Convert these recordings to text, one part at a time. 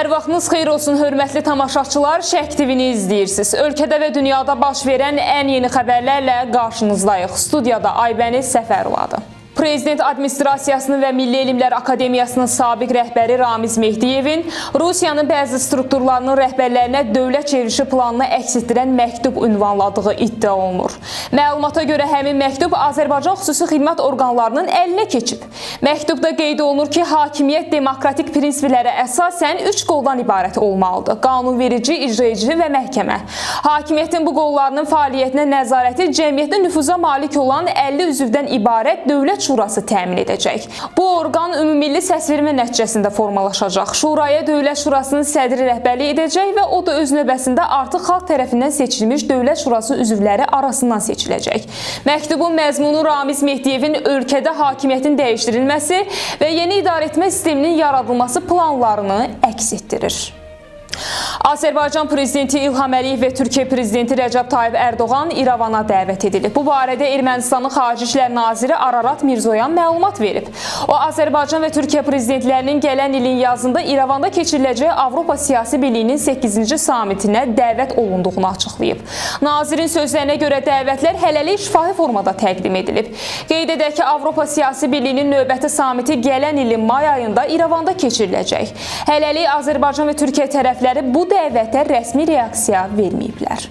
Hər vaxtınız xeyir olsun, hörmətli tamaşaçılar. Şərq TV-ni izləyirsiniz. Ölkədə və dünyada baş verən ən yeni xəbərlərlə qarşınızdayıq. Studiyada Aybəniz Səfərovadır. Prezident Administrasiyasının və Milli Elmlər Akademiyasının sabiq rəhbəri Ramiz Mehdiyevin Rusiyanın bəzi strukturlarının rəhbərlərinə dövlət çevrilişi planını əks etdirən məktub ünvanladığı iddia olunur. Məlumata görə həmin məktub Azərbaycan xüsusi xidmət orqanlarının əlinə keçib. Məktubda qeyd olunur ki, hakimiyyət demokratik prinsiplərə əsasən 3 qoldan ibarət olmalıdır. Qanunverici, icraedici və məhkəmə. Hakimiyyətin bu qollarının fəaliyyətinə nəzarəti cəmiyyətdə nüfuza malik olan 50 üzvdən ibarət dövlət Şurası təmin edəcək. Bu orqan ümumilli səsvermə nəticəsində formalaşacaq. Şuraya Dövlət Şurasının sədri rəhbərlik edəcək və o da öz növbəsində artıq xalq tərəfindən seçilmiş Dövlət Şurası üzvləri arasından seçiləcək. Məktubun məzmunu Ramiz Mehdiyevin ölkədə hakimiyyətin dəyişdirilməsi və yeni idarəetmə sisteminin yaradılması planlarını əks etdirir. Azərbaycan Prezidenti İlham Əliyev və Türkiyə Prezidenti Rəcəb Tayyib Ərdoğan İrəvana dəvət edilib. Bu barədə Ermənistanın Xarici İşlər Naziri Ararat Mirzoyan məlumat verib. O, Azərbaycan və Türkiyə prezidentlərinin gələn ilin yazında İrəvanda keçiriləcək Avropa Siyasi Birliyinin 8-ci samitinə dəvət olunduğunu açıqlayıb. Nazirin sözlərinə görə dəvətlər hələlik şifahi formada təqdim edilib. Qeyd edək ki, Avropa Siyasi Birliyinin növbəti samiti gələn ilin may ayında İrəvanda keçiriləcək. Hələlik Azərbaycan və Türkiyə tərəfləri bu dəvətə rəsmi reaksiya verməyiblər.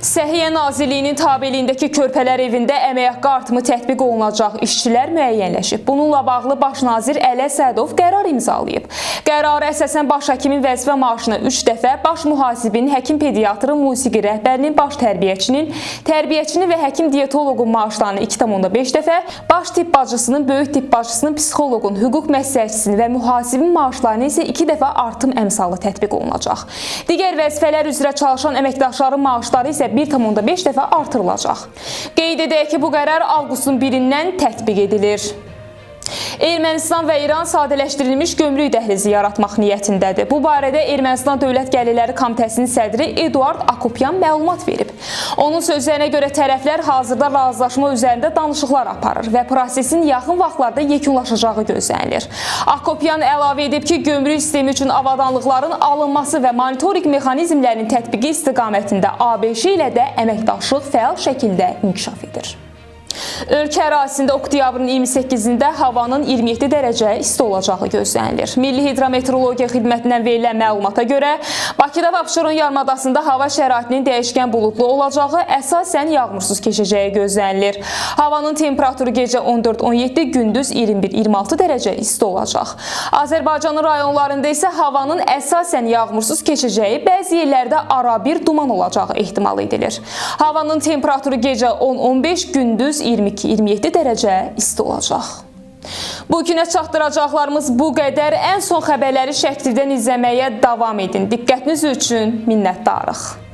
Səhiyyə Nazirliyinin tabeliyindəki körpələr evində əmək haqqı artımı tətbiq olunacaq işçilər müəyyənləşib. Bununla bağlı Baş nazir Əli Əsədov qərar imzalayıb. Qərara əsasən baş həkimin vəzifə maaşına 3 dəfə, baş mühasibinin, həkim pediatrın, musiqi rəhbərinin, baş tərbiyəçinin və həkim diyetoloqun maaşlarını 2,5 dəfə, baş tibb bacısının, böyük tibb bacısının, psixoloqun, hüquq məsləhətçisinin və mühasibin maaşlarını isə 2 dəfə artım əmsalı tətbiq olunacaq. Digər vəzifələr üzrə çalışan əməkdaşların maaşları isə 1,5 dəfə artırılacaq. Qeyd edək ki, bu qərar avqustun 1-dən tətbiq edilir. Ermənistan və İran sadələşdirilmiş gömrük dəhlizi yaratmaq niyyətindədir. Bu barədə Ermənistan Dövlət Gəlirləri Komitəsinin sədri Eduard Akopyan məlumat verib. Onun sözlərinə görə tərəflər hazırda razılaşma üzərində danışıqlar aparır və prosesin yaxın vaxtlarda yekunlaşacağı gözlənilir. Akopyan əlavə edib ki, gömrük sistemi üçün avadanlıqların alınması və monitorinq mexanizmlərinin tətbiqi istiqamətində ABŞ ilə də əməkdaşlıq fəal şəkildə inkişaf edir. Ölkə ərazisində oktyabrın 28-də havanın 27 dərəcə isti olacağı gözlənilir. Milli Hidrometeorologiya Xidmətindən verilən məlumata görə Bakıda və Abşeron yarımadasında hava şəraitinin dəyişkən buludlu olacağı, əsasən yağmursuz keçəcəyi gözlənilir. Havanın temperaturu gecə 14-17, gündüz 21-26 dərəcə isti olacaq. Azərbaycanın rayonlarında isə havanın əsasən yağmursuz keçəcəyi, bəzi yerlərdə arabir duman olacağı ehtimal edilir. Havanın temperaturu gecə 10-15, gündüz 22-27 dərəcə isti olacaq. Bu günə çatdıracaqlarımız bu qədər. Ən son xəbərləri Şərq TV-dən izləməyə davam edin. Diqqətiniz üçün minnətdarıq.